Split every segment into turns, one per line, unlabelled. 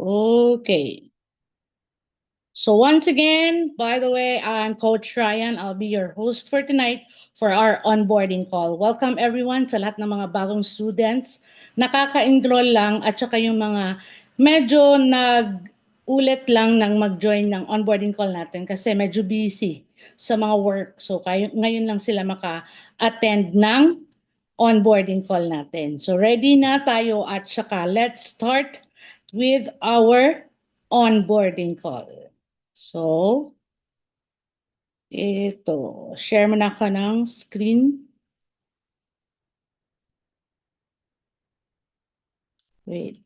Okay. So once again, by the way, I'm Coach Ryan. I'll be your host for tonight for our onboarding call. Welcome everyone sa lahat ng mga bagong students, nakaka-enroll lang at saka yung mga medyo nag-ulit lang ng mag-join ng onboarding call natin kasi medyo busy sa mga work. So ngayon lang sila maka-attend ng onboarding call natin. So ready na tayo at saka let's start with our onboarding call. So, ito, share mo na ako ng screen. Wait.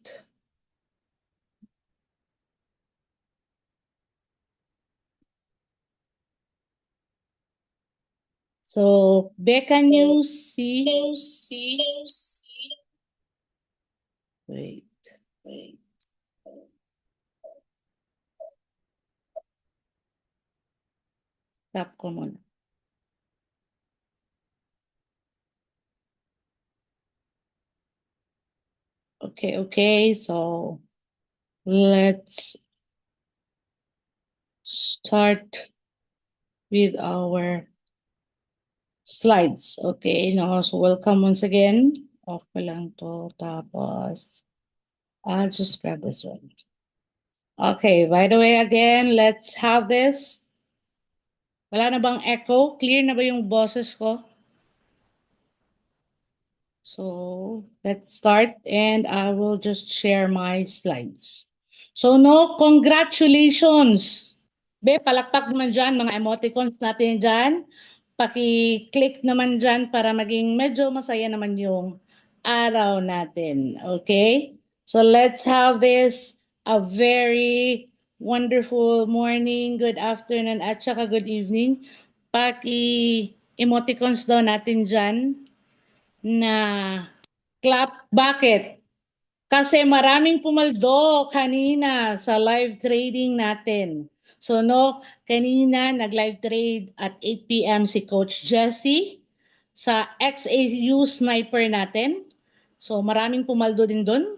So, Becca News, see? Wait. Tap ko muna. Okay. So, let's start with our slides. Okay, no? So, welcome once again. Off ko lang to. Tapos, I'll just grab this one. Okay, by the way, again, let's have this. Wala na bang echo? Clear na ba yung boses ko? So, let's start and I will just share my slides. So, no, congratulations! Be, palakpak naman dyan, mga emoticons natin dyan. Paki-click naman dyan para maging medyo masaya naman yung araw natin. Okay? So, let's have this a very wonderful morning, good afternoon, at saka good evening. Paki-emoticons daw natin dyan na clap. Bakit? Kasi maraming pumaldo kanina sa live trading natin. So no, kanina nag-live trade at 8 p.m. si Coach Jesse sa XAU Sniper natin. So maraming pumaldo din doon.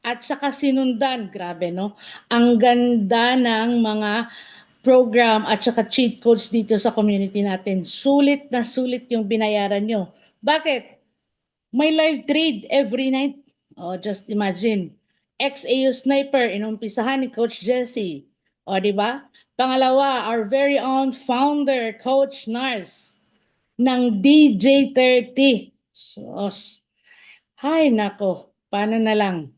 At saka sinundan, grabe no, ang ganda ng mga program at saka cheat codes dito sa community natin. Sulit na sulit yung binayaran nyo. Bakit? May live trade every night. Oh, just imagine. XAU Sniper, inumpisahan ni Coach Jesse. O, di ba? Pangalawa, our very own founder, Coach Nars, ng DJ30. Sos. Hay, nako. Paano na lang?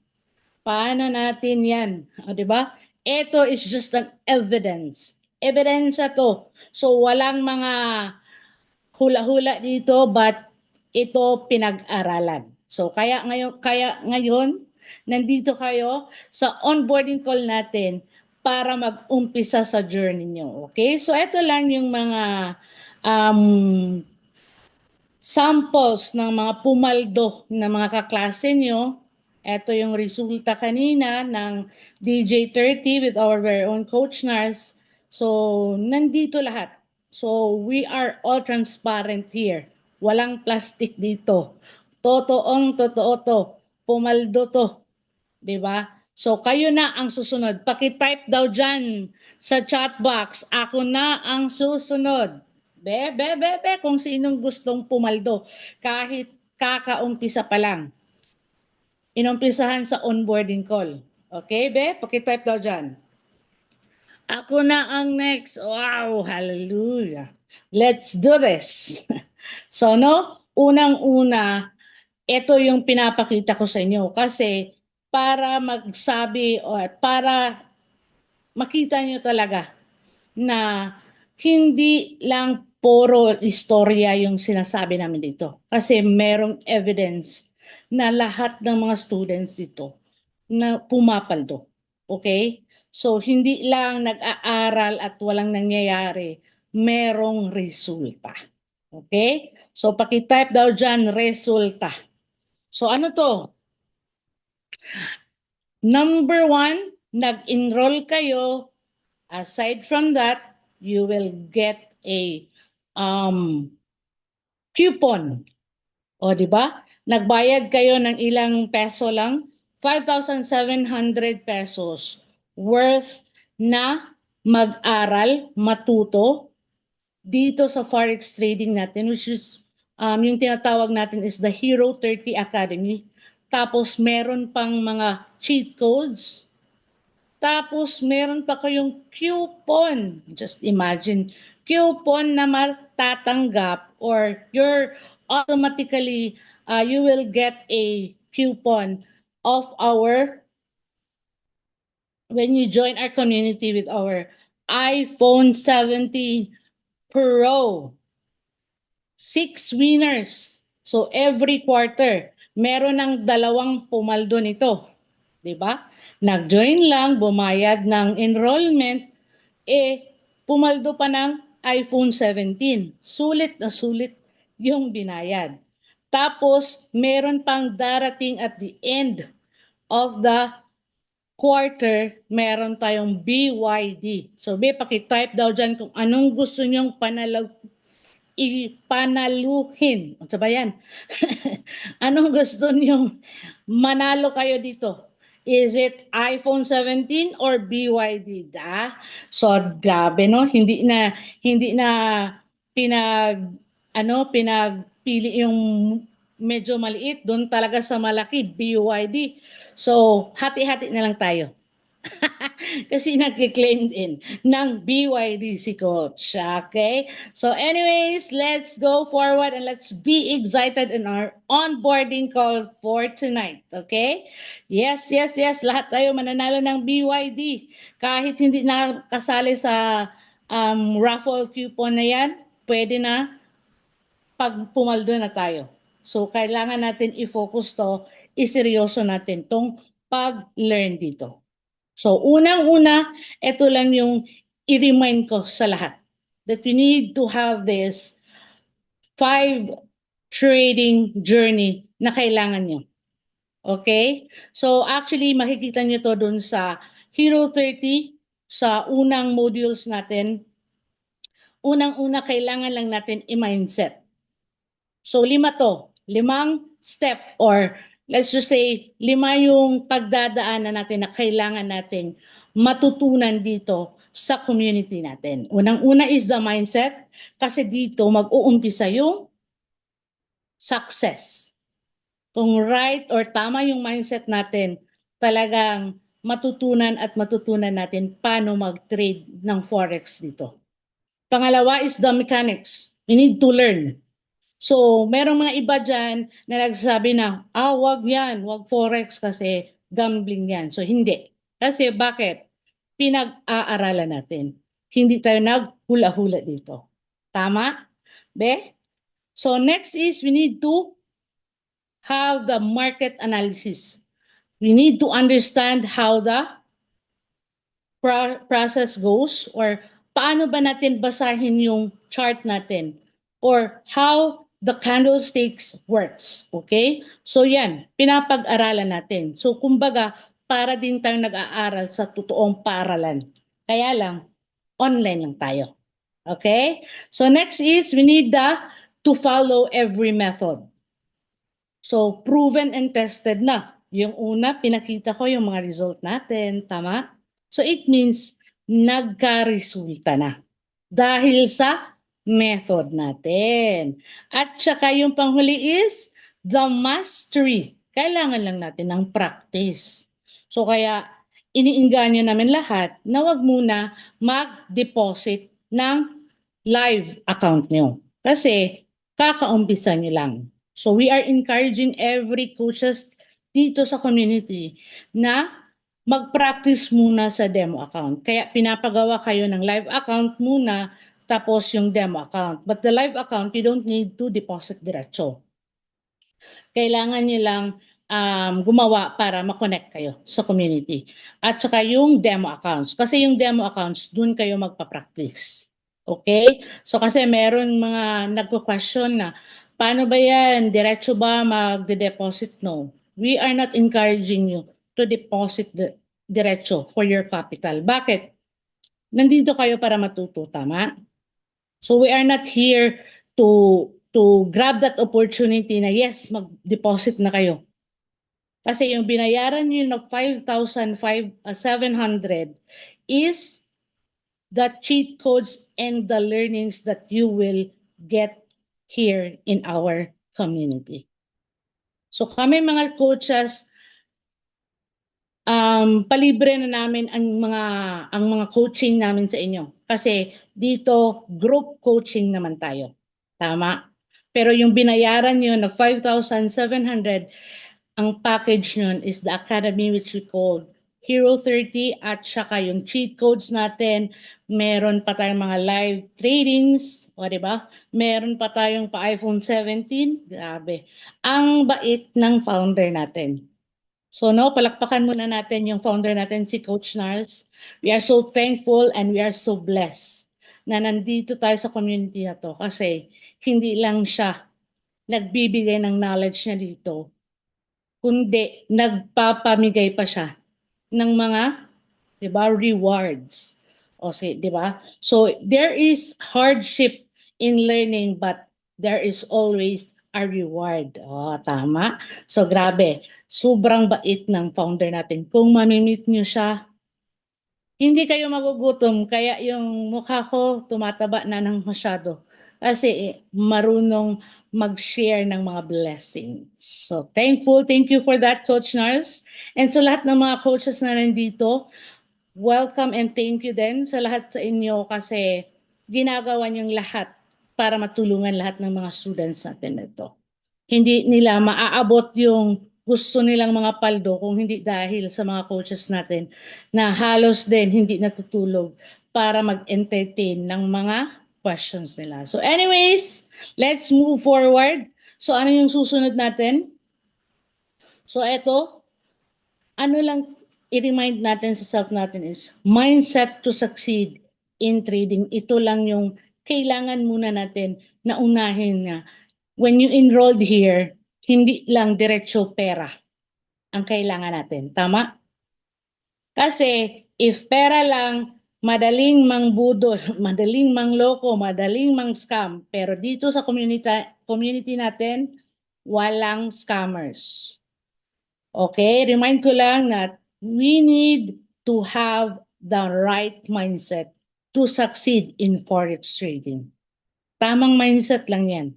Paano natin yan? O, di ba? Ito is just an evidence. Ebidensya to. So, walang mga hula-hula dito but ito pinag-aralan. So kaya ngayon nandito kayo sa onboarding call natin para mag-umpisa sa journey nyo. Okay? So ito lang yung mga um, samples ng mga pumaldo na mga kaklase nyo. Ito yung resulta kanina ng DJ30 with our very own Coach Nars. So, nandito lahat. So, we are all transparent here. Walang plastic dito. Totoo to. Pumaldo to. Diba? So, kayo na ang susunod. Paki-type daw dyan sa chat box. Ako na ang susunod. Be, kung sinong gustong pumaldo. Kahit kakaumpisa pa lang. Inumpisahan sa onboarding call. Okay, be? Paki-type daw dyan. Ako na ang next. Wow, hallelujah. Let's do this. So, no, unang-una, ito yung pinapakita ko sa inyo kasi para magsabi o para makita nyo talaga na hindi lang puro istorya yung sinasabi namin dito. Kasi merong evidence na lahat ng mga students dito na pumapaldo. Okay? So, hindi lang nag-aaral at walang nangyayari. Merong resulta. Okay? So, paki-type daw dyan, resulta. So, ano to? Number one, nag-enroll kayo. Aside from that, you will get a coupon. O, di ba? Nagbayad kayo ng ilang peso lang, 5,700 pesos worth na mag-aral, matuto dito sa Forex trading natin, which is yung tinatawag natin is the Hero 30 Academy. Tapos meron pang mga cheat codes. Tapos meron pa kayong coupon. Just imagine, coupon na matatanggap or you're automatically, you will get a coupon of our, when you join our community with our iPhone 17 Pro. 6 winners. So every quarter, meron ng dalawang pumaldo nito. 'Di ba? Nag-join lang, bumayad ng enrollment, pumaldo pa ng iPhone 17. Sulit na sulit yung binayad. Tapos, meron pang darating at the end of the quarter, meron tayong BYD. So, pakitype daw dyan kung anong gusto nyong ipanaluhin. Ano ba yan? Anong gusto niyong manalo kayo dito? Is it iPhone 17 or BYD? So grabe no, hindi na pinagpili yung medyo maliit, doon talaga sa malaki, BYD. So hati-hati na lang tayo. Kasi nag-claim din ng BYD si Coach. Okay? So anyways, let's go forward and let's be excited in our onboarding call for tonight. Okay? Yes, yes, yes. Lahat tayo mananalo ng BYD. Kahit hindi na kasali sa raffle coupon na yan, pwede na pag pumaldo na tayo. So kailangan natin i-focus to, iseryoso natin tong pag-learn dito. So unang-una, ito lang yung i-remind ko sa lahat that we need to have this 5 trading journey na kailangan nyo. Okay? So actually, makikita nyo to dun sa Hero 30, sa unang modules natin. Unang-una, kailangan lang natin i-mindset. So 5 to, 5 step or let's just say 5 yung pagdadaanan natin na kailangan natin matutunan dito sa community natin. Unang-una is the mindset kasi dito mag-uumpisa yung success. Kung right or tama yung mindset natin, talagang matutunan natin paano mag-trade ng Forex dito. Pangalawa is the mechanics. We need to learn. So, merong mga iba dyan na nagsasabi na, wag yan, wag Forex kasi gambling yan. So, hindi. Kasi bakit? Pinag-aaralan natin. Hindi tayo naghula-hula dito. Tama? Be? So, next is we need to have the market analysis. We need to understand how the process goes or paano ba natin basahin yung chart natin or how the candlesticks works. Okay? So yan, pinapag-aralan natin. So kumbaga, para din tayo nag-aaral sa totoong paaralan. Kaya lang, online lang tayo. Okay? So next is, we need to follow every method. So proven and tested na. Yung una, pinakita ko yung mga result natin. Tama? So it means, nagka-resulta na. Dahil sa method natin. At saka yung panghuli is the mastery. Kailangan lang natin ng practice. So kaya iniinganyo namin lahat na wag muna mag-deposit ng live account nyo. Kasi kakaumpisa nyo lang. So we are encouraging every coaches dito sa community na mag-practice muna sa demo account. Kaya pinapagawa kayo ng live account muna tapos yung demo account. But the live account, you don't need to deposit diretso. Kailangan nyo lang gumawa para ma-connect kayo sa community. At saka yung demo accounts. Kasi yung demo accounts, dun kayo magpa-practice. Okay? So kasi meron mga nagko-question na, paano ba yan? Diretso ba mag-deposit? No. We are not encouraging you to deposit diretso for your capital. Bakit? Nandito kayo para matuto, tama? So we are not here to grab that opportunity na yes, mag-deposit na kayo. Kasi yung binayaran nyo na 5,700 is the cheat codes and the learnings that you will get here in our community. So kami mga coaches, palibre na namin ang mga coaching namin sa inyo. Kasi dito group coaching naman tayo. Tama? Pero yung binayaran nyo na 5,700, ang package nun is the academy which we call Hero 30 at saka yung cheat codes natin. Meron pa tayong mga live tradings, o diba? Meron pa tayong pa iPhone 17. Grabe. Ang bait ng founder natin. So no, palakpakan muna natin yung founder natin, si Coach Nars. We are so thankful and we are so blessed na nandito tayo sa community na to kasi hindi lang siya nagbibigay ng knowledge niya dito, kundi nagpapamigay pa siya ng mga, 'di ba, rewards. O si, 'di ba? So there is hardship in learning but there is always a reward. Oh, tama. So grabe, sobrang bait ng founder natin. Kung mamimit niyo siya, hindi kayo magugutom, kaya yung mukha ko tumataba na ng masyado. Kasi marunong mag-share ng mga blessings. So thankful, thank you for that, Coach Nars. And sa lahat ng mga coaches na nandito, welcome and thank you din sa lahat sa inyo kasi ginagawa niyong lahat para matulungan lahat ng mga students natin nito. Hindi nila maaabot yung gusto nilang mga paldo kung hindi dahil sa mga coaches natin na halos din hindi natutulog para mag-entertain ng mga questions nila. So anyways, let's move forward. So ano yung susunod natin? So eto, ano lang i-remind natin sa self natin is mindset to succeed in trading. Ito lang yung kailangan muna natin na unahin na when you enrolled here, hindi lang diretso pera ang kailangan natin. Tama? Kasi if pera lang, madaling mangbudol, madaling mangloko, madaling mang-scam. Pero dito sa community natin, walang scammers. Okay? Remind ko lang na we need to have the right mindset to succeed in forex trading. Tamang mindset lang yan.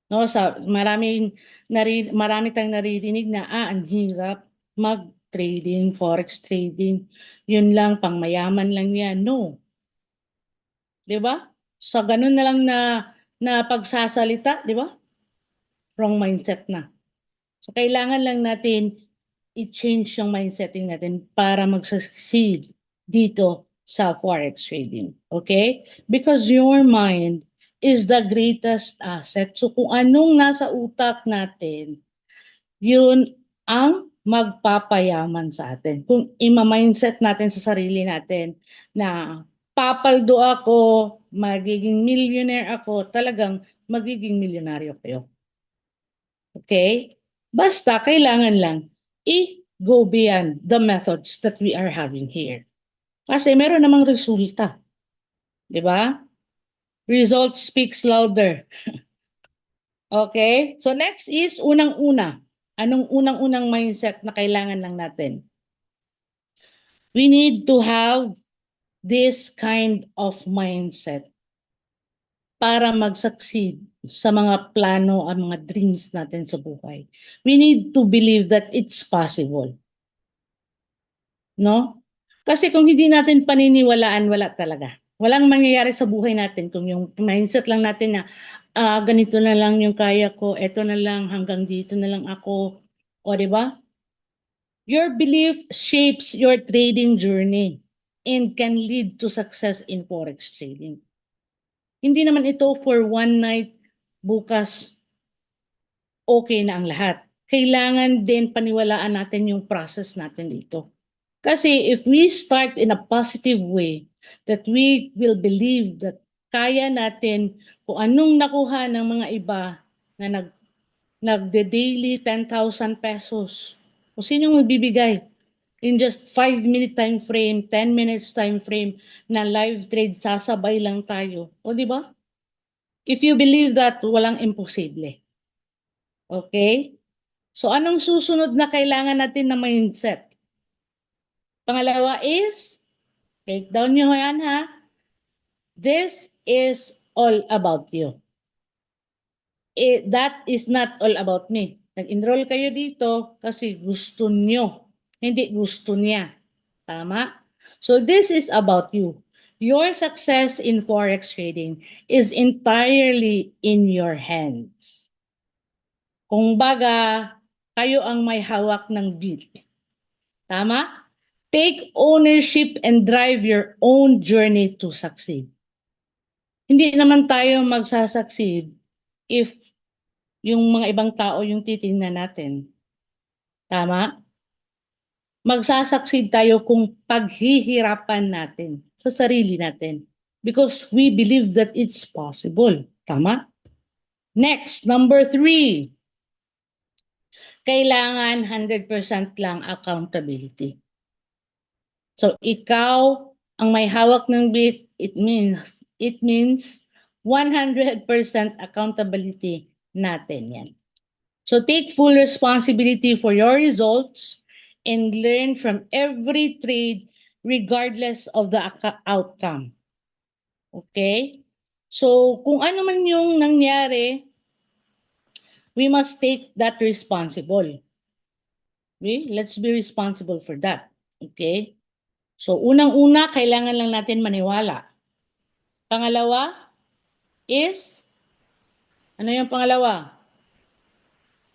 No, marami tayong naririnig na ang hirap mag-trading, forex trading. Yun lang, pang mayaman lang yan. No. 'Di ba? Sa ganun na lang na pagsasalita, 'di ba? Wrong mindset na. So kailangan lang natin i-change yung mindsetting natin para mag-succeed dito sa forex trading. Okay? Because your mind is the greatest asset. So kung anong nasa utak natin, yun ang magpapayaman sa atin. Kung ima-mindset natin sa sarili natin na papaldo ako, magiging millionaire ako, talagang magiging milyonaryo kayo. Okay? Basta kailangan lang i-go beyond the methods that we are having here. Kasi meron namang resulta. 'Di ba? Result speaks louder. Okay? So next is unang-una. Anong unang-unang mindset na kailangan lang natin? We need to have this kind of mindset para mag-succeed sa mga plano at mga dreams natin sa buhay. We need to believe that it's possible. No? Kasi kung hindi natin paniniwalaan, wala talaga. Walang mangyayari sa buhay natin kung yung mindset lang natin na ganito na lang yung kaya ko, eto na lang, hanggang dito na lang ako. O, di ba? Your belief shapes your trading journey and can lead to success in forex trading. Hindi naman ito for one night, bukas okay na ang lahat. Kailangan din paniwalaan natin yung process natin dito. Kasi if we start in a positive way, that we will believe that kaya natin kung anong nakuha ng mga iba na nagde-daily 10,000 pesos. Kung sino magbibigay in just 5-minute time frame, 10 minutes time frame na live trade, sasabay lang tayo. O di ba? If you believe that, walang imposible. Okay? So anong susunod na kailangan natin na mindset? Pangalawa is, take down nyo yan ha, this is all about you. That is not all about me. Nag-enroll kayo dito kasi gusto nyo, hindi gusto niya. Tama? So this is about you. Your success in Forex trading is entirely in your hands. Kung baga, kayo ang may hawak ng beat. Tama? Take ownership and drive your own journey to succeed. Hindi naman tayo magsasucceed if yung mga ibang tao yung titingnan natin. Tama? Magsasucceed tayo kung paghihirapan natin sa sarili natin. Because we believe that it's possible. Tama? Next, number 3. Kailangan 100% lang accountability. So, ikaw ang may hawak ng bit, it means 100% accountability natin yan. So, take full responsibility for your results and learn from every trade regardless of the outcome. Okay? So, kung ano man yung nangyari, we must take that responsible. Okay? Let's be responsible for that. Okay? So, unang-una, kailangan lang natin maniwala. Pangalawa is, ano yung pangalawa?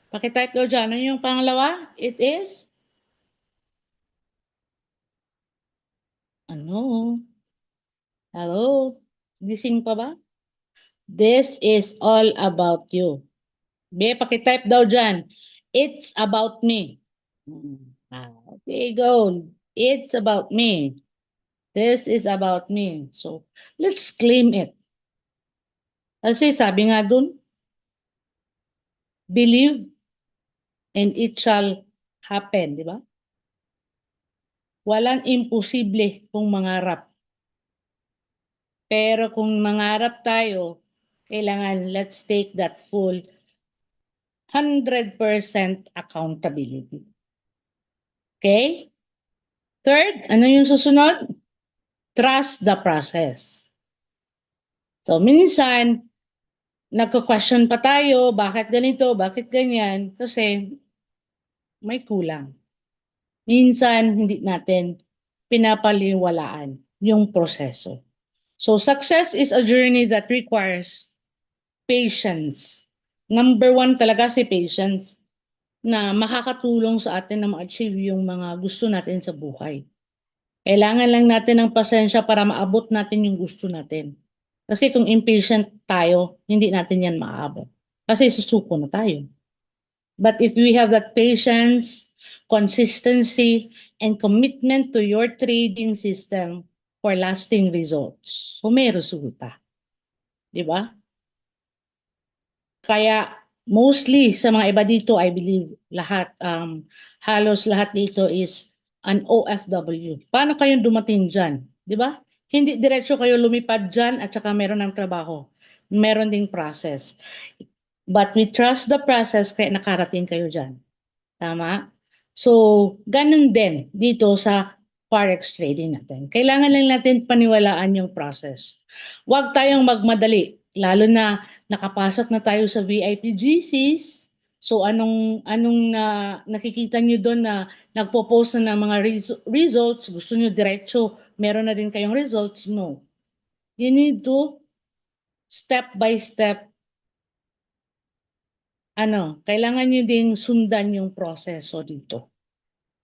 Pakitype ko dyan, ano yung pangalawa? It is, ano? Hello? Gising pa ba? This is all about you. Be, pakitype daw dyan. It's about me. Okay, go. It's about me. This is about me. So, let's claim it. Kasi sabi nga dun, believe and it shall happen, di ba? Walang imposible kung mangarap. Pero kung mangarap tayo, kailangan let's take that full 100% accountability. Okay? Third, ano yung susunod? Trust the process. So, minsan, nagko-question pa tayo, bakit ganito, bakit ganyan, kasi may kulang. Minsan, hindi natin pinapaliwalaan yung proseso. So, success is a journey that requires patience. Number 1 talaga si patience na makakatulong sa atin na ma-achieve yung mga gusto natin sa buhay. Kailangan lang natin ng pasensya para maabot natin yung gusto natin. Kasi kung impatient tayo, hindi natin yan maaabot. Kasi susuko na tayo. But if we have that patience, consistency, and commitment to your trading system for lasting results, so may resulta. Di ba? Kaya mostly sa mga iba dito, I believe lahat, halos lahat dito is an OFW. Paano kayo dumating dyan? Di ba? Hindi diretso kayo lumipad dyan at saka meron ng trabaho. Meron ding process. But we trust the process kaya nakarating kayo dyan. Tama? So, ganun din dito sa Forex trading natin. Kailangan lang natin paniwalaan yung process. Huwag tayong magmadali, lalo na nakapasok na tayo sa VIP GCs. So, anong nakikita nyo doon na nagpo-post na ng mga results, gusto nyo diretso, meron na din kayong results? No. You need to step by step kailangan nyo ding sundan yung proseso dito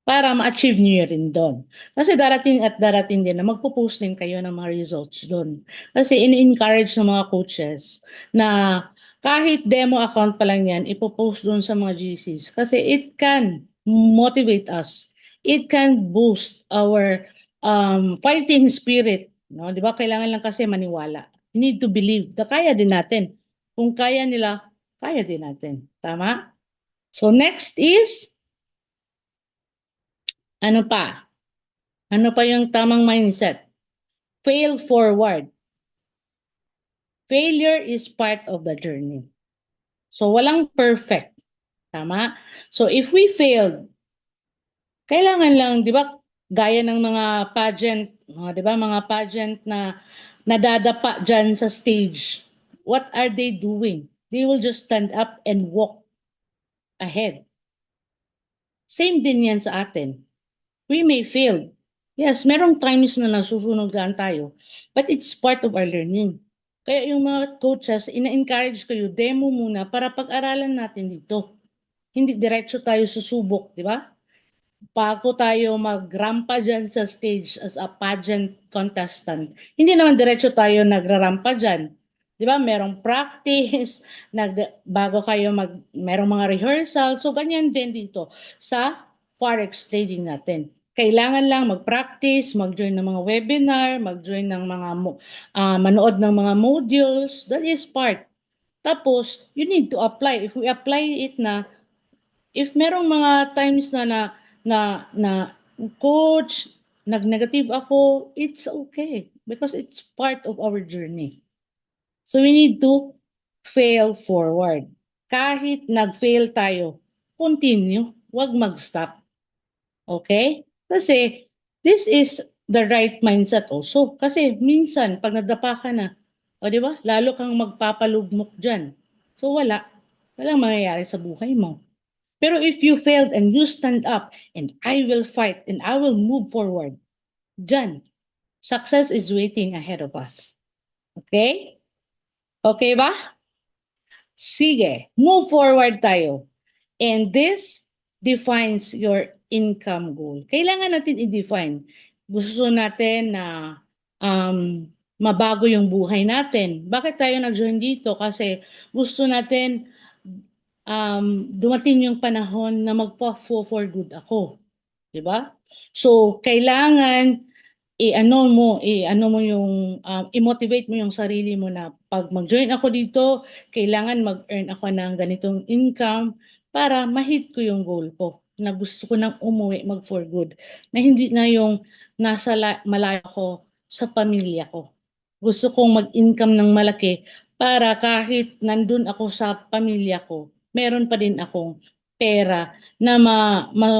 para ma-achieve nyo rin doon. Kasi darating at darating din na magpo-post din kayo ng mga results doon. Kasi in-encourage ng mga coaches na kahit demo account pa lang yan, ipopost doon sa mga GCs. Kasi it can motivate us. It can boost our fighting spirit. No? Di ba? Kailangan lang kasi maniwala. You need to believe na kaya din natin. Kung kaya nila, kaya din natin. Tama? So next is, ano pa? Ano pa yung tamang mindset? Fail forward. Failure is part of the journey. So walang perfect. Tama? So if we failed, kailangan lang, di ba, gaya ng mga pageant, di ba, mga pageant na nadadapa dyan sa stage, what are they doing? They will just stand up and walk ahead. Same din yan sa atin. We may fail. Yes, merong times na nasusunugan tayo, but it's part of our learning. Kaya yung mga coaches, ina-encourage kayo, demo muna para pag-aralan natin dito. Hindi diretso tayo susubok, di ba? Bago tayo magrampa dyan sa stage as a pageant contestant, hindi naman diretso tayo nagrarampa dyan. Di ba? Merong practice, bago kayo merong mga rehearsal. So, ganyan din dito sa forex trading natin. Kailangan lang mag-practice, mag-join ng mga webinar, mag-join ng mga, manood ng mga modules. That is part. Tapos, you need to apply. If we apply it na, if merong mga times na coach, nag-negative ako, it's okay because it's part of our journey. So we need to fail forward. Kahit nag-fail tayo, continue, wag mag-stop. Okay? Kasi this is the right mindset also. Kasi minsan, pag nadapa ka na, o di ba, lalo kang magpapalugmok dyan. So wala. Walang mangyayari sa buhay mo. Pero if you failed and you stand up and I will fight and I will move forward, dyan, success is waiting ahead of us. Okay? Okay ba? Sige, move forward tayo. And this defines your income goal. Kailangan natin i-define. Gusto natin na mabago yung buhay natin. Bakit tayo nag-join dito? Kasi gusto natin dumating yung panahon na magpa-for good ako. 'Di ba? So, kailangan i-motivate mo yung sarili mo na pag mag-join ako dito, kailangan mag-earn ako ng ganitong income para ma-hit ko yung goal ko na gusto ko nang umuwi mag-for good. Na hindi na yung nasa malayo ko sa pamilya ko. Gusto kong mag-income ng malaki para kahit nandun ako sa pamilya ko, meron pa din akong pera na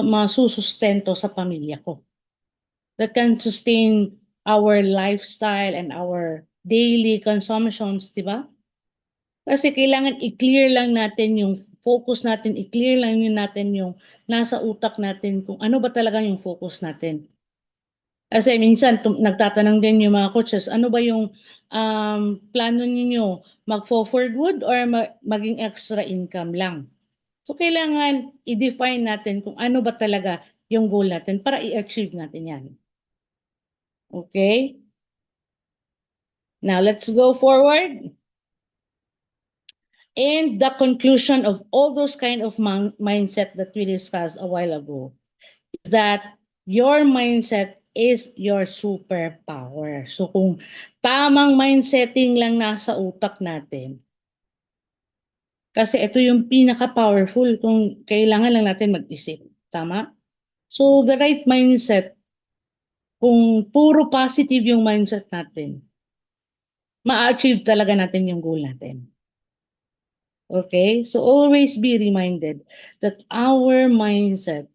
masusustento sa pamilya ko. That can sustain our lifestyle and our daily consumptions, di ba? Kasi kailangan i-clear lang natin yung focus natin, i-clear lang natin yung nasa utak natin kung ano ba talaga yung focus natin. Kasi minsan nagtatanong din yung mga coaches, ano ba yung plano niyo? Mag-for good or maging extra income lang? So kailangan i-define natin kung ano ba talaga yung goal natin para i-achieve natin yan. Okay? Now let's go forward. And the conclusion of all those kind of mindset that we discussed a while ago is that your mindset is your superpower. So kung tamang mindsetting lang nasa utak natin, kasi ito yung pinaka-powerful kung kailangan lang natin mag-isip. Tama? So the right mindset, kung puro positive yung mindset natin, ma-achieve talaga natin yung goal natin. Okay? So always be reminded that our mindset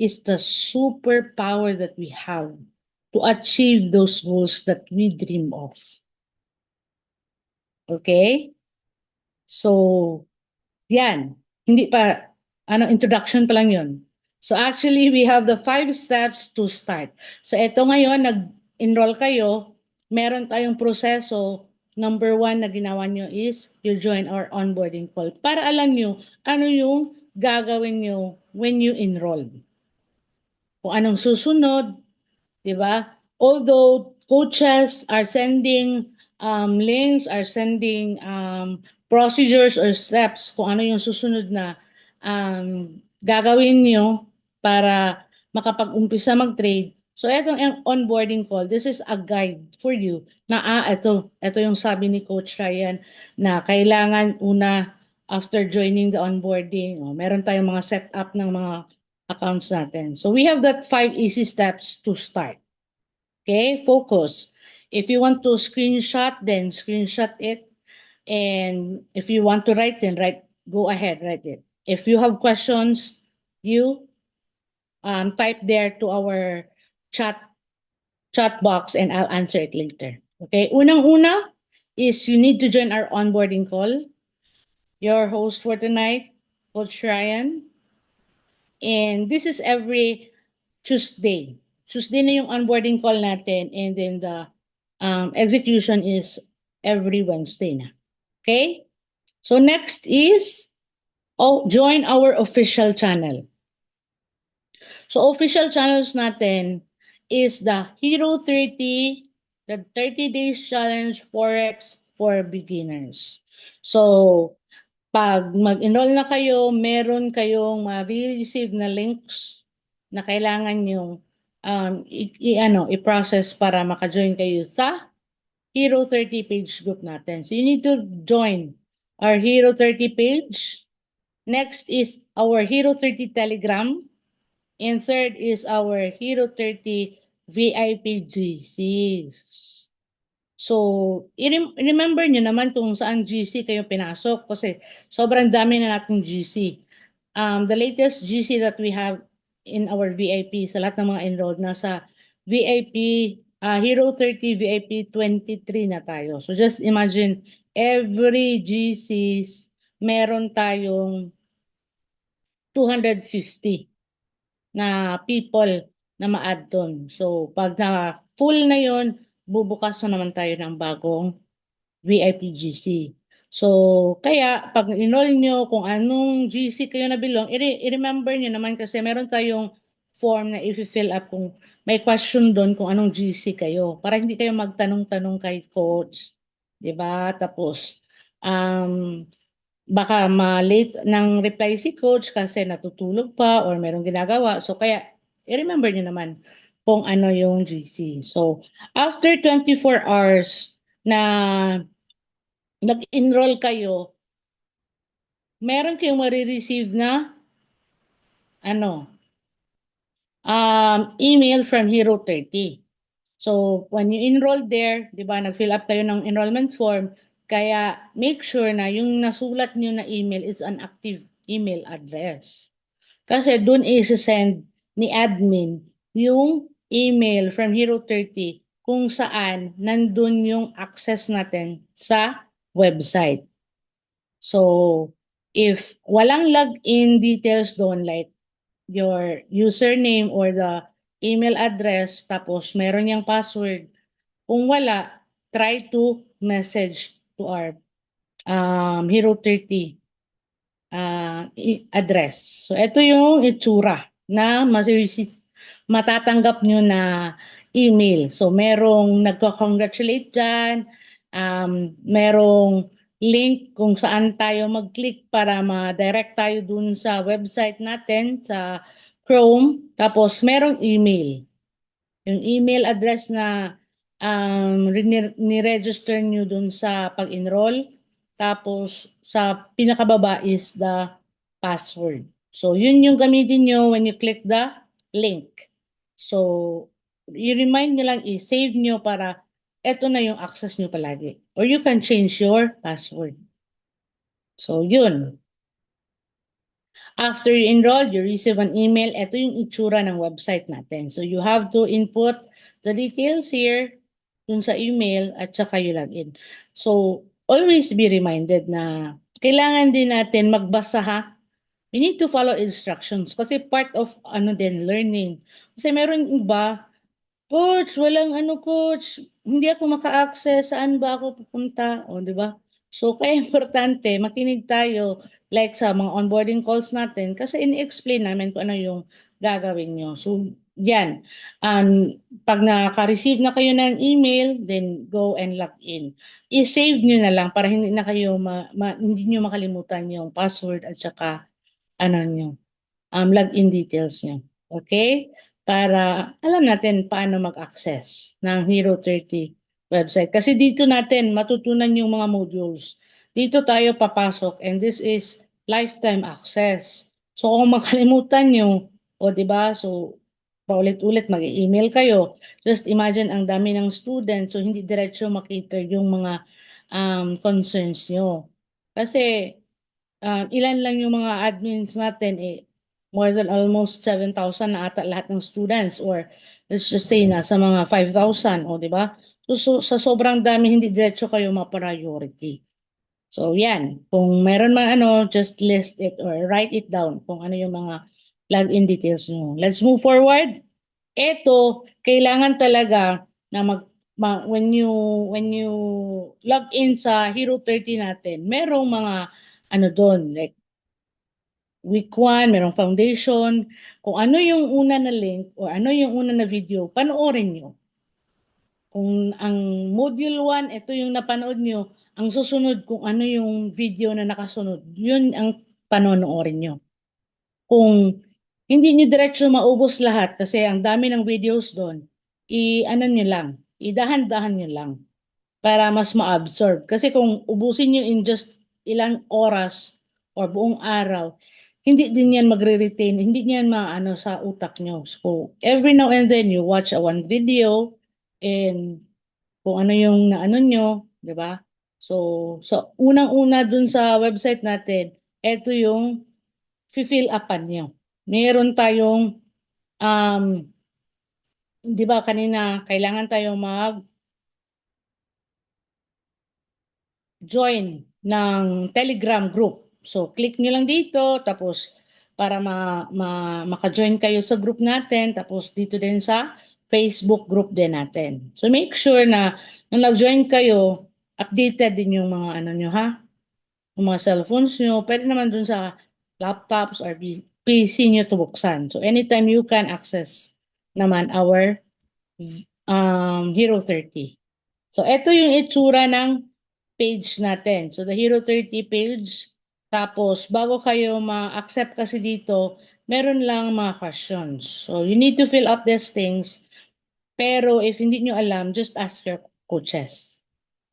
is the superpower that we have to achieve those goals that we dream of. Okay? So, yan. Hindi pa, introduction pa lang yun. So actually, we have the 5 steps to start. So ito ngayon, nag-enroll kayo, meron tayong proseso. Number 1 na ginawa nyo is you join our onboarding call para alam nyo ano yung gagawin nyo when you enroll. Kung anong susunod, di ba? Although coaches are sending links, are sending procedures or steps kung ano yung susunod na gagawin nyo para makapag-umpisa mag-trade. So, itong onboarding call, this is a guide for you na, ito yung sabi ni Coach Ryan na kailangan una after joining the onboarding, meron tayong mga setup ng mga accounts natin. So, we have that 5 easy steps to start. Okay, focus. If you want to screenshot, then screenshot it. And if you want to write, then go ahead, write it. If you have questions, you type there to our chat box and I'll answer it later. Okay, unang-una is you need to join our onboarding call. Your host for tonight, Coach Ryan. And this is every Tuesday. Tuesday na yung onboarding call natin and then the execution is every Wednesday na. Okay? So next is join our official channel. So official channels natin is the Hero 30, the 30 Days Challenge Forex for Beginners. So pag mag-enroll na kayo, meron kayong ma-receive na links na kailangan yung i-process para maka-join kayo sa Hero 30 page group natin. So you need to join our Hero 30 page. Next is our Hero 30 Telegram. And third is our Hero 30 VIP GCs. So, remember nyo naman kung saan GC kayo pinasok kasi sobrang dami na nating GC. The latest GC that we have in our VIP sa lahat ng mga enrolled nasa VIP Hero 30 VIP 23 na tayo. So just imagine every GCs meron tayong 250 na people na ma-add doon. So pag na full na yon, bubukas na naman tayo ng bagong VIP GC. So, kaya pag enroll nyo kung anong GC kayo na belong, i-remember nyo naman kasi meron tayong form na i-fill up kung may question doon kung anong GC kayo. Para hindi kayo magtanong-tanong kay coach. 'Di ba? Tapos, baka ma-late ng reply si coach kasi natutulog pa or merong ginagawa. So, kaya i-remember nyo naman kung ano yung GC. So, after 24 hours na nag-enroll kayo, meron kayong marireceive na email from Hero 30. So, when you enroll there, di ba, nag-fill up kayo ng enrollment form, kaya make sure na yung nasulat nyo na email is an active email address. Kasi dun i-send ni admin yung email from Hero 30 kung saan nandun yung access natin sa website. So, if walang login details doon like your username or the email address tapos meron yung password, kung wala, try to message to our Hero 30 address. So, ito yung itsura na matatanggap nyo na email. So, merong nagko-congratulate dyan, merong link kung saan tayo mag-click para ma-direct tayo dun sa website natin sa Chrome. Tapos, merong email. Yung email address na ni-register nyo dun sa pag-enroll. Tapos, sa pinakababa is the password. So, yun yung gamitin nyo when you click the link. So, i-remind nyo lang, i-save nyo para eto na yung access nyo palagi. Or you can change your password. So, yun. After you enroll, you receive an email. Ito yung itsura ng website natin. So, you have to input the details here dun sa email at saka you login. So, always be reminded na kailangan din natin magbasa ha. We need to follow instructions kasi part of learning. Kasi meron iba, coach, walang coach, hindi ako maka-access, saan ba ako pupunta? O, di ba? So, kaya importante, makinig tayo like sa mga onboarding calls natin kasi ini-explain namin kung ano yung gagawin nyo. So, yan. Pag nakaka-receive na kayo ng email, then go and log in. I-save nyo na lang para hindi na kayo hindi nyo makalimutan yung password at saka login details nyo. Okay? Para alam natin paano mag-access ng Hero 30 website. Kasi dito natin matutunan yung mga modules. Dito tayo papasok and this is lifetime access. So kung makalimutan nyo, di ba? So paulit-ulit mag-email kayo. Just imagine ang dami ng students so hindi diretso makita yung mga concerns nyo. Kasi ilan lang yung mga admins natin, more than almost 7,000 na ata lahat ng students, or let's just say nasa mga 5,000, o di ba? So, sa sobrang dami, hindi diretso kayo ma-priority. So, yan. Kung meron man ano, just list it or write it down kung ano yung mga login details nyo. Let's move forward. Ito, kailangan talaga na when you log in sa Hero 30 natin, merong mga ano doon, like week 1, merong foundation. Kung ano yung una na link o ano yung una na video, panoorin nyo. Kung ang module 1, ito yung napanood nyo, ang susunod kung ano yung video na nakasunod, yun ang panonoorin nyo. Kung hindi nyo diretso maubos lahat kasi ang dami ng videos doon, i-ano nyo lang, idahan-dahan nyo lang para mas ma-absorb. Kasi kung ubusin nyo in just ilang oras or buong araw, hindi din yan magre-retain, hindi yan maano sa utak nyo. So, every now and then, you watch a one video and kung ano yung naano nyo, di ba? So unang-una dun sa website natin, ito yung fill upan nyo. Meron tayong, um, di ba kanina, kailangan tayong join ng Telegram group. So, click nyo lang dito, tapos para maka-join kayo sa group natin, tapos dito din sa Facebook group din natin. So, make sure na nung nag-join kayo, updated din yung mga ano nyo ha, yung mga cellphones nyo, pwede naman dun sa laptops or PC nyo to buksan. So, anytime you can access naman our Hero 30. So, ito yung itsura ng page natin. So, the Hero 30 page. Tapos, bago kayo ma-accept kasi dito, meron lang mga questions. So, you need to fill up these things. Pero, if hindi nyo alam, just ask your coaches.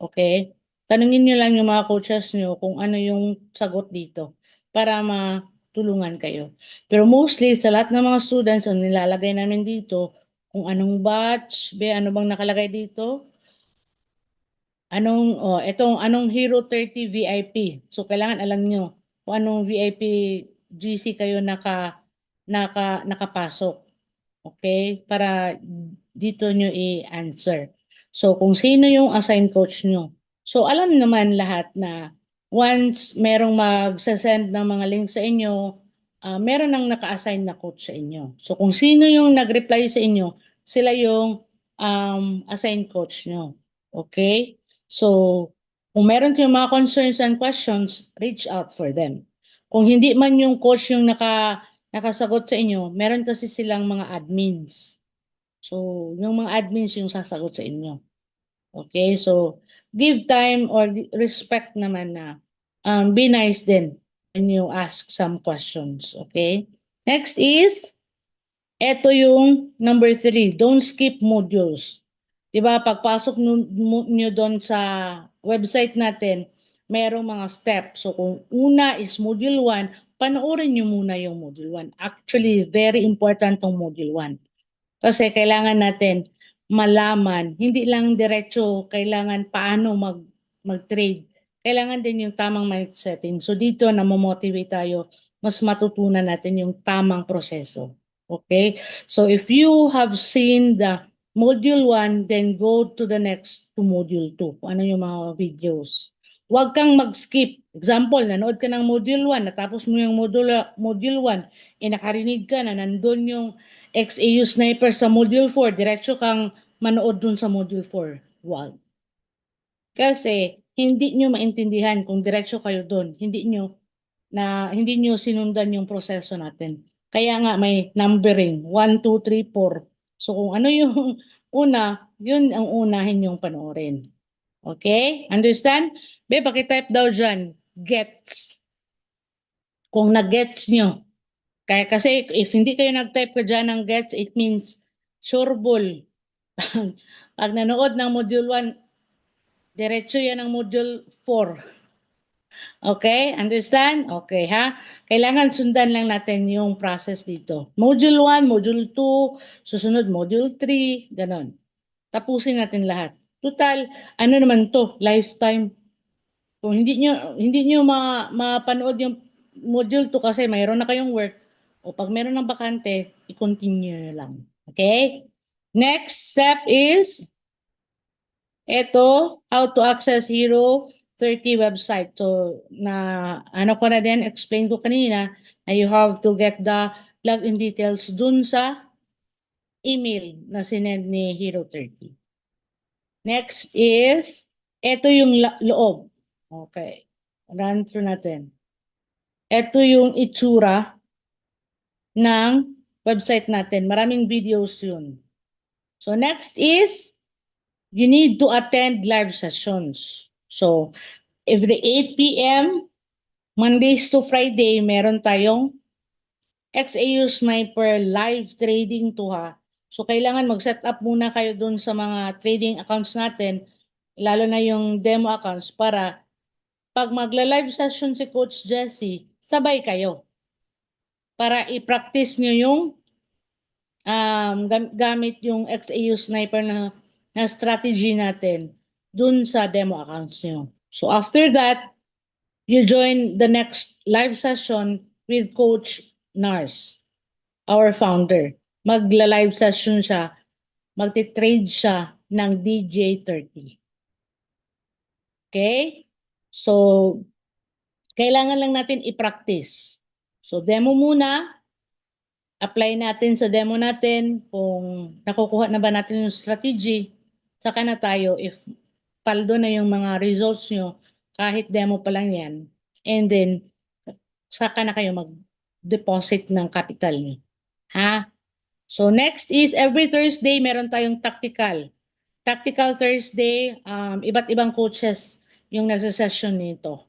Okay? Tanungin nyo lang yung mga coaches nyo kung ano yung sagot dito para matulungan kayo. Pero mostly, sa lahat ng mga students, ang nilalagay namin dito, kung anong batch, ano bang nakalagay dito, anong Hero 30 VIP. So, kailangan alam nyo kung anong VIP GC kayo nakapasok. Okay? Para dito nyo i-answer. So, kung sino yung assigned coach nyo. So, alam naman lahat na once merong mag-send ng mga links sa inyo, meron nang naka-assign na coach sa inyo. So, kung sino yung nag-reply sa inyo, sila yung assigned coach nyo. Okay? So, kung meron kayong mga concerns and questions, reach out for them. Kung hindi man yung coach yung nakasagot sa inyo, meron kasi silang mga admins. So, yung mga admins yung sasagot sa inyo. Okay? So, give time or respect naman na be nice din when you ask some questions. Okay? Next is, eto yung number 3, don't skip modules. Diba, pagpasok nyo doon sa website natin, merong mga steps. So, kung una is module 1, panoorin nyo muna yung module 1. Actually, very important tong module 1. Kasi kailangan natin malaman, hindi lang diretso, kailangan paano mag-trade. Kailangan din yung tamang mindset setting. So, dito na-motivate tayo, mas matutunan natin yung tamang proseso. Okay? So, if you have seen the Module 1, then go to the next to Module 2. Kung ano yung mga videos. Huwag kang mag-skip. Example, nanood ka ng Module 1, natapos mo yung Module 1, nakarinig ka na nandun yung XAU Sniper sa Module 4, diretso kang manood dun sa Module 4. Huwag. Kasi hindi nyo maintindihan kung diretso kayo dun. Hindi nyo sinundan yung proseso natin. Kaya nga may numbering, 1, 2, 3, 4. So kung ano yung una, yun ang unahin yung panoorin. Okay? Understand? Be, pakitype daw dyan, gets. Kung na-gets nyo. Kaya kasi if hindi kayo nag-type ka dyan ng gets, it means sureball. Pag nanood ng module 1, diretso yan ng module 4. Okay? Understand? Okay, ha? Kailangan sundan lang natin yung process dito. Module 1, module 2, susunod module 3, ganon. Tapusin natin lahat. Total, ano naman to? Lifetime. Kung hindi nyo mapanood yung module 2 kasi mayroon na kayong work, o pag meron ng bakante, i-continue nyo lang. Okay? Next step is ito, how to access Hero 30 website. So, ko na din, explain ko kanina, na you have to get the login details dun sa email na sinend ni Hero 30. Next is, ito yung loob. Okay. Run through natin. Ito yung itsura ng website natin. Maraming videos yun. So, next is, you need to attend live sessions. So, every 8 p.m., Mondays to Friday, meron tayong XAU Sniper live trading to ha. So, kailangan mag-set up muna kayo dun sa mga trading accounts natin, lalo na yung demo accounts, para pag magla-live session si Coach Jesse, sabay kayo. Para i-practice nyo yung gamit yung XAU Sniper na strategy natin dun sa demo accounts nyo. So, after that, you join the next live session with Coach Nars, our founder. Magla-live session siya, magti-trade siya ng DJ30. Okay? So, kailangan lang natin i-practice. So, demo muna. Apply natin sa demo natin kung nakukuha na ba natin yung strategy. Saka na tayo if paldo na yung mga results nyo, kahit demo pa lang yan. And then, saka na kayo mag-deposit ng capital nyo. Ha? So next is every Thursday meron tayong tactical. Tactical Thursday, iba't ibang coaches yung nagsa-session nito.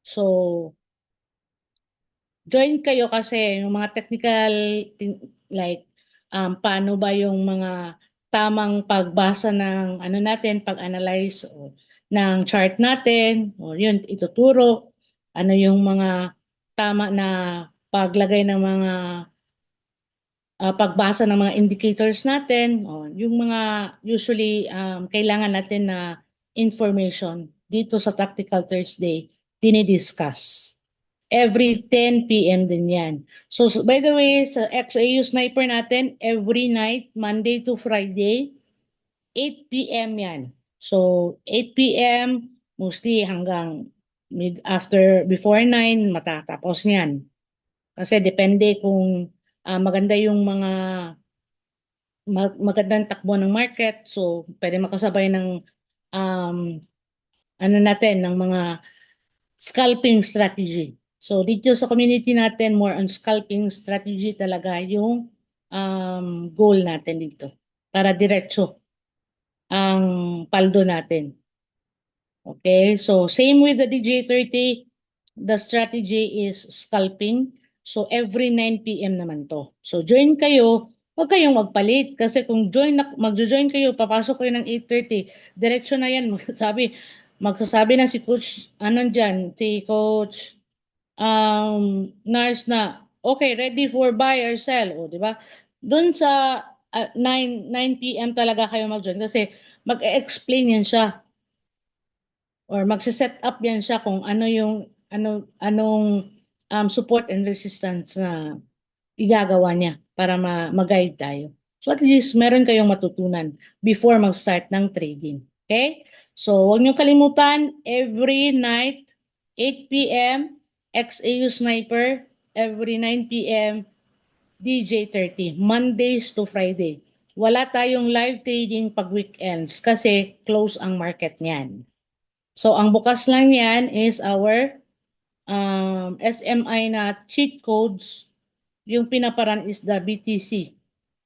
So join kayo kasi yung mga technical like paano ba yung mga tamang pagbasa ng ano natin, pag-analyze o ng chart natin, o yun ituturo, ano yung mga tama na paglagay ng mga pagbasa ng mga indicators natin, yung mga usually kailangan natin na information dito sa Tactical Thursday, dinidiscuss. Every 10 p.m. din yan. So, by the way, sa XAU Sniper natin, every night, Monday to Friday, 8 p.m. yan. So, 8 p.m. mostly hanggang before 9, matatapos niyan. Kasi depende kung maganda yung mga magandang takbo ng market. So, pwede makasabay ng ano natin, ng mga scalping strategy. So, dito sa community natin, more on scalping strategy talaga yung goal natin dito. Para diretso ang paldo natin. Okay, so same with the DJ30, the strategy is scalping. So every 9 p.m. naman to. So join kayo, huwag kayong magpalit kasi kung magjo-join kayo, papasok kayo ng 8:30, diretso na yan, magsasabi na si Coach, si Coach Nars na, okay, ready for buy or sell, o di ba? Doon sa 9 p.m. talaga kayo mag-join kasi mag-explain yan siya or magse-set up yan siya kung anong support and resistance na igagawa niya para mag-guide tayo. So at least meron kayong matutunan before mag-start ng trading. Okay? So huwag niyo kalimutan, every night, 8 p.m., XAU Sniper, every 9 p.m., DJ30, Mondays to Friday. Wala tayong live trading pag weekends kasi close ang market niyan. So, ang bukas lang yan is our SMI na cheat codes. Yung pinaparan is the BTC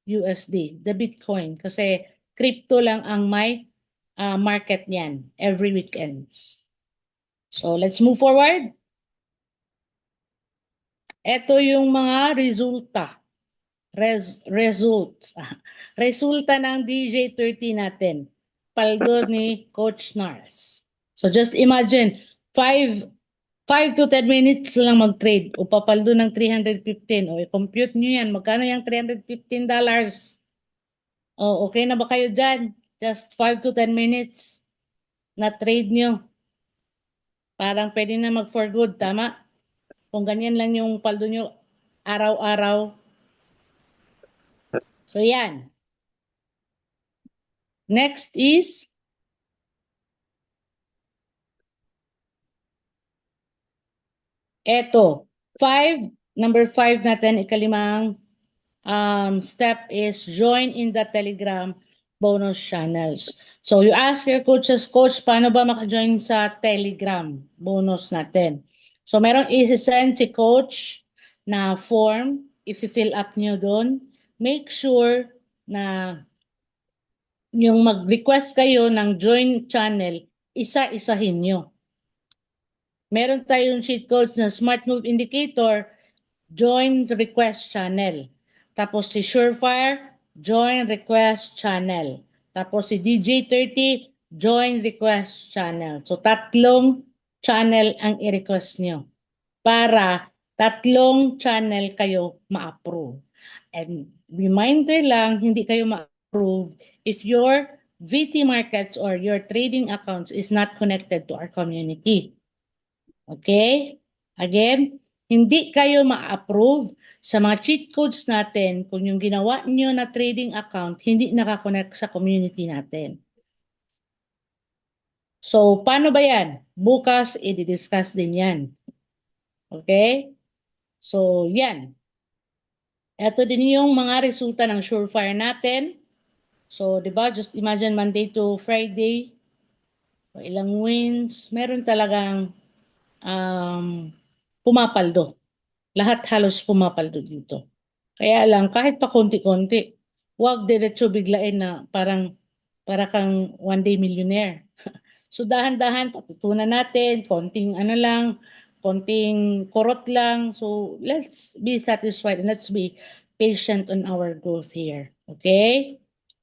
USD, the Bitcoin. Kasi crypto lang ang may market niyan every weekends. So, let's move forward. Ito yung mga resulta. Results. Resulta ng DJ30 natin. Paldo ni Coach Nars. So just imagine, 5 to 10 minutes lang mag-trade o papaldo ng 315. O i-compute nyo yan. Magkano yung $315? O okay na ba kayo dyan? Just 5 to 10 minutes na trade nyo. Parang pwede na mag for good, tama? Kung ganyan lang yung paldo nyo araw-araw. So yan. Next is eto. Number 5 natin, ikalimang step is join in the Telegram bonus channels. So you ask your coaches, coach, paano ba maka-join sa Telegram bonus natin? So meron isi-send si coach na form, if you fill up nyo doon, make sure na yung mag-request kayo ng join channel, isa-isahin nyo. Meron tayong cheat codes na Smart Move Indicator, join request channel. Tapos si Surefire, join request channel. Tapos si DJ30, join request channel. So tatlong channel ang i-request nyo para tatlong channel kayo ma-approve. And reminder lang, hindi kayo ma-approve if your VT markets or your trading accounts is not connected to our community. Okay? Again, hindi kayo ma-approve sa mga cheat codes natin kung yung ginawa niyo na trading account hindi nakakonect sa community natin. So, paano ba yan? Bukas, i-discuss din yan. Okay? So, yan. Ito din yung mga resulta ng Surefire natin. So, di ba? Just imagine Monday to Friday. Ilang wins. Meron talagang pumapaldo. Lahat halos pumapaldo dito. Kaya lang, kahit pa konti-konti, huwag diretso biglain na para kang one day millionaire. So dahan-dahan, patutunan natin, konting ano lang, konting kurot lang. So let's be satisfied and let's be patient on our goals here. Okay?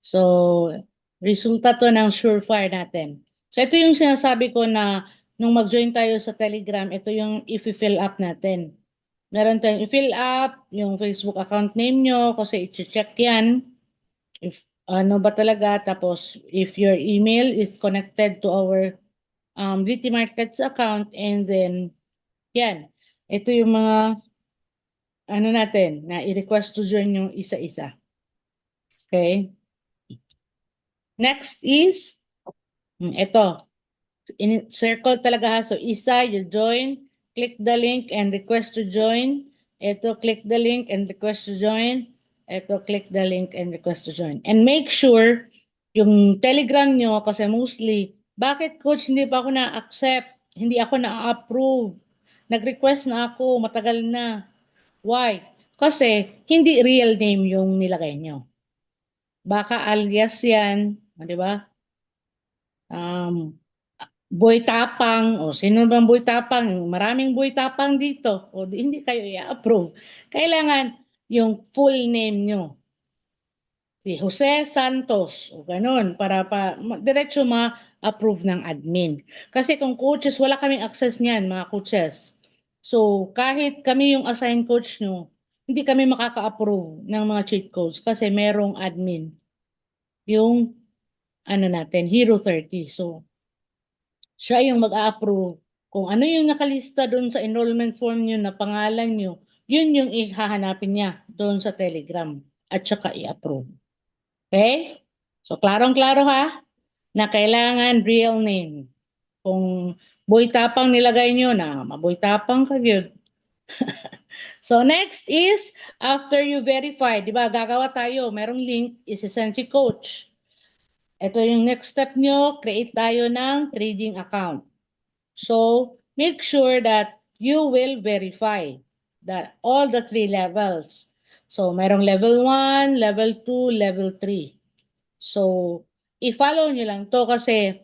So, resulta to ng Surefire natin. So ito yung sinasabi ko na nung mag-join tayo sa Telegram, ito yung i-fill up natin. Meron tayong i-fill up yung Facebook account name nyo kasi i-check yan. If ano ba talaga. Tapos if your email is connected to our VT Markets account and then yan. Ito yung mga ano natin na i-request to join yung isa-isa. Okay? Next is ito. Circle talaga ha. So isa, you join, click the link and request to join. Ito, click the link and request to join. Ito, click the link and request to join. And make sure, yung Telegram nyo, kasi mostly, bakit coach hindi pa ako na-accept? Hindi ako na-approve. Nag-request na ako, matagal na. Why? Kasi hindi real name yung nilagay nyo. Baka alias yan, di ba? Boy Tapang, o sino bang Boy Tapang? Maraming Boy Tapang dito. O hindi kayo i-approve. Kailangan yung full name nyo. Si Jose Santos, o ganun, para diretso ma-approve ng admin. Kasi kung coaches, wala kaming access niyan, mga coaches. So, kahit kami yung assigned coach nyo, hindi kami makaka-approve ng mga cheat codes kasi merong admin. Yung, ano natin, Hero 30. So, siya yung mag-a-approve. Kung ano yung nakalista doon sa enrollment form nyo na pangalan nyo, yun yung ihahanapin niya doon sa Telegram at saka i-approve. Okay? So, klarong-klaro ha, na kailangan real name. Kung Boy Tapang nilagay nyo na, maboy tapang ka yun. So, next is, after you verify, di ba, gagawa tayo, merong link, isi-send si coach. Ito yung next step nyo, create tayo ng trading account. So, make sure that you will verify that all the 3 levels. So, merong level 1, level 2, level 3. So, i-follow nyo lang to kasi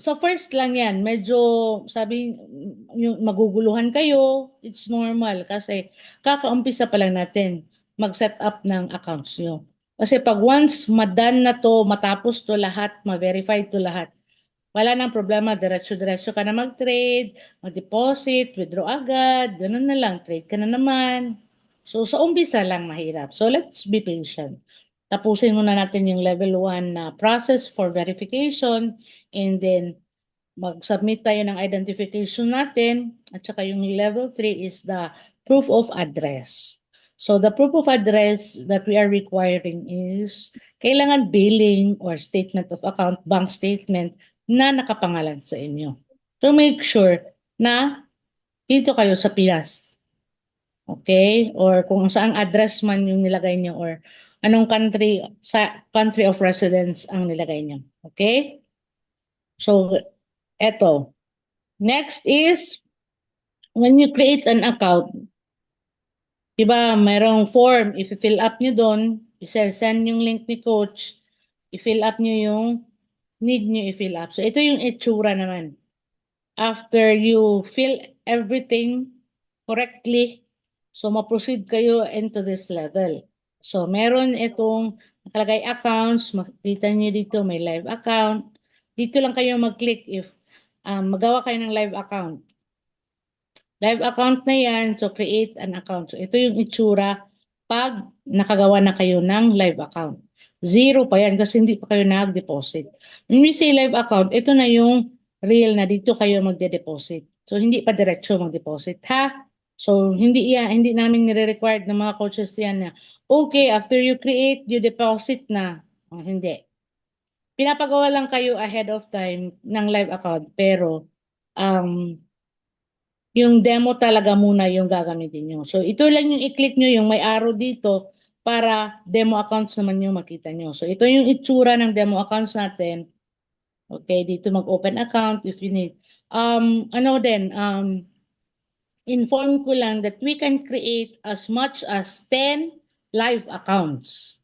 so first lang yan, medyo sabi yung maguguluhan kayo, it's normal kasi kakaumpisa pa lang natin mag-set up ng accounts nyo. Kasi pag once madan na to, matapos to lahat, ma-verify to lahat, wala nang problema, diretso-diretso ka na mag-trade, mag-deposit, withdraw agad, ganun na lang, trade ka na naman. So, sa umpisa lang mahirap. So, let's be patient. Tapusin muna natin yung level 1 na process for verification and then mag-submit tayo ng identification natin, at saka yung level 3 is the proof of address. So the proof of address that we are requiring is kailangan billing or statement of account, bank statement na nakapangalan sa inyo. To make sure na dito kayo sa Pinas. Okay? Or kung saang address man yung nilagay nyo or anong country, sa country of residence ang nilagay nyo. Okay? So, eto. Next is, when you create an account, diba, mayroong form, i-fill up nyo doon, i-send yung link ni coach, i-fill up nyo yung need nyo i-fill up. So, ito yung itsura naman. After you fill everything correctly, so ma-proceed kayo into this level. So, meron itong nakalagay accounts, makikita nyo dito may live account. Dito lang kayo mag-click if magawa kayo ng live account. Live account na yan, so create an account. So ito yung itsura pag nakagawa na kayo ng live account. Zero pa yan kasi hindi pa kayo nag-deposit. When we say live account, ito na yung real na dito kayo magde-deposit. So hindi pa diretso mag-deposit ha. So hindi namin nire-required ng mga coaches yan na okay, after you create, you deposit na. Hindi. Pinapagawa lang kayo ahead of time ng live account pero yung demo talaga muna yung gagamitin nyo. So, ito lang yung i-click nyo, yung may arrow dito, para demo accounts naman yung makita nyo. So, ito yung itsura ng demo accounts natin. Okay, dito mag-open account if you need. Inform ko lang that we can create as much as 10 live accounts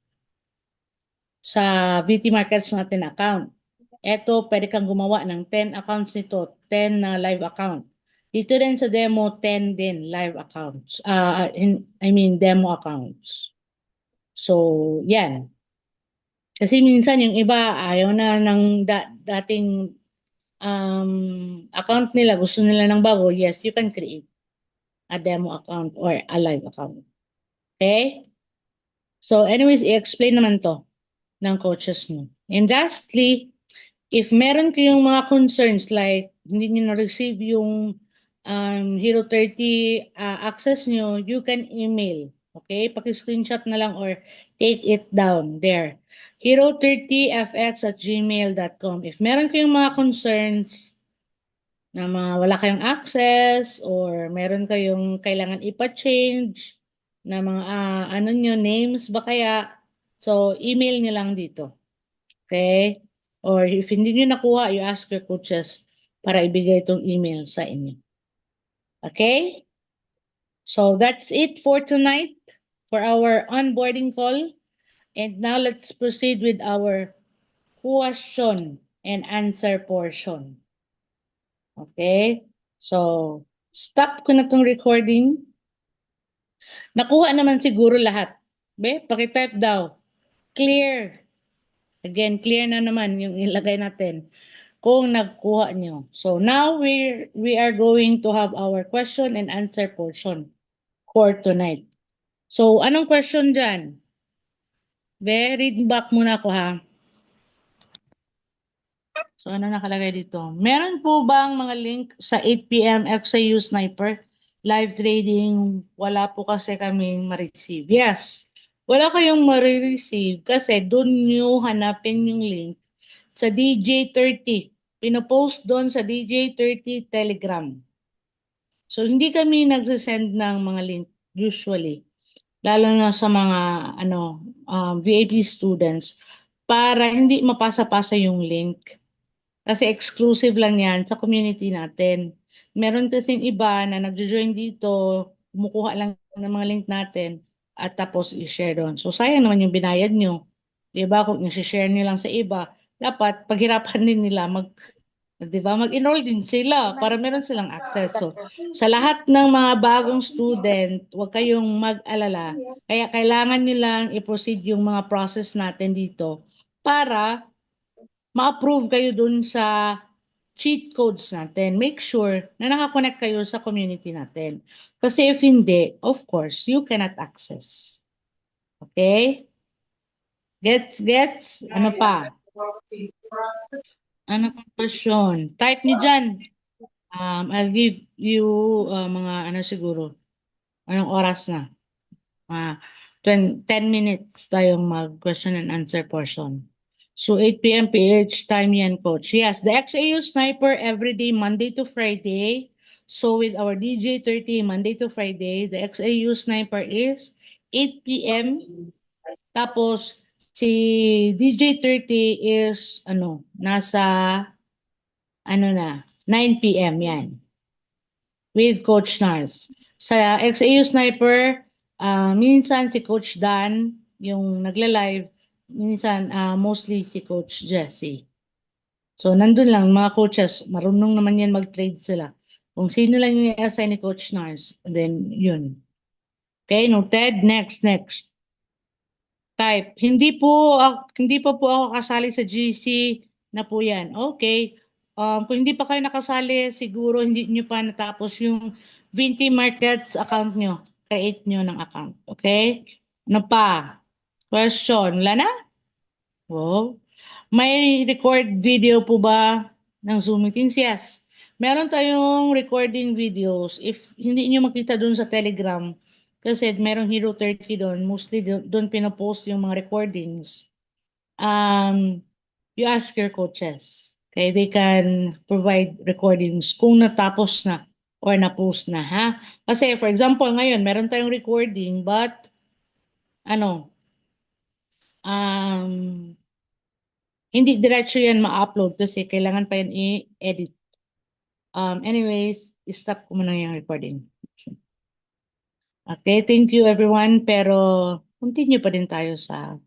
sa BT Markets natin account. Ito, pwede kang gumawa ng 10 accounts nito, 10 na live account. Dito din sa demo, 10 din live accounts. Demo accounts. So, yan. Kasi minsan yung iba, ayaw na ng dating account nila, gusto nila ng bago. Yes, you can create a demo account or a live account. Okay? So, anyways, i-explain naman to ng coaches mo. And lastly, if meron kayong mga concerns like hindi nyo na-receive yung Hero 30 access nyo, you can email. Okay? Paki-screenshot na lang or take it down there. hero30fx@gmail.com. If meron kayong mga concerns na wala kayong access or meron kayong kailangan ipa-change na mga names ba kaya, so email nyo lang dito. Okay? Or if hindi nyo nakuha, you ask your coaches para ibigay itong email sa inyo. Okay? So that's it for tonight for our onboarding call. And now let's proceed with our question and answer portion. Okay? So, stop ko na itong recording. Nakuha naman siguro lahat. Be, pakitype daw. Clear. Again, clear na naman yung ilagay natin kung nagkuha nyo. So now we are going to have our question and answer portion for tonight. So anong question dyan? Read back muna ako ha. So ano nakalagay dito? Meron po bang mga link sa 8 p.m. XAU Sniper live trading? Wala po kasi kaming ma-receive. Yes. Wala kayong ma-receive kasi doon nyo hanapin yung link sa DJ30. Pinopost doon sa DJ30 Telegram. So, hindi kami nagsisend ng mga link usually. Lalo na sa mga VIP students para hindi mapasa-pasa yung link. Kasi exclusive lang yan sa community natin. Meron kasing iba na nagjo-join dito, kumukuha lang ng mga link natin at tapos i-share doon. So, sayang naman yung binayad nyo. Diba? Kung i-share nyo lang sa iba, dapat paghirapan din nila mag-enroll din sila para meron silang access. So, sa lahat ng mga bagong student, huwag kayong mag-alala. Kaya kailangan nyo lang i-proceed yung mga process natin dito para ma-approve kayo dun sa cheat codes natin. Make sure na nakakonect kayo sa community natin. Kasi if hindi, of course, you cannot access. Okay? Gets? Ano pa? Ano pang question? Type niyo dyan. I'll give you mga ano siguro, anong oras na? Ah, 10 minutes tayong mag-question and answer portion. So 8 p.m. PH time yan, coach. Yes, the XAU Sniper every day, Monday to Friday. So with our DJ 30, Monday to Friday, the XAU Sniper is 8 p.m. Tapos si DJ 30 is nasa na 9 p.m. yan with Coach Nars. Sa XAU Sniper, minsan si Coach Dan yung nagla-live, minsan mostly si Coach Jesse. So nandun lang mga coaches, marunong naman yan mag-trade sila. Kung sino lang yung i-assign ni Coach Nars, then yun. Okay, noted. Next. Type. Hindi pa po ako kasali sa GC na po yan. Okay. Kung hindi pa kayo nakasali, siguro hindi nyo pa natapos yung Vinti Markets account nyo. Create nyo ng account. Okay? Ano pa? Question. Wala na? Wow. May record video po ba ng Zoom meetings? Yes. Meron tayong recording videos. If hindi nyo makita dun sa Telegram, kasi merong Hero 30 doon, mostly doon pinopost yung mga recordings. You ask your coaches. Okay, they can provide recordings kung natapos na or na-post na, ha? Kasi for example, ngayon, meron tayong recording but ano, um, hindi diretso yan ma-upload kasi kailangan pa yan i-edit. Anyways, stop ko muna yung recording. Okay, thank you everyone. Pero continue pa din tayo sa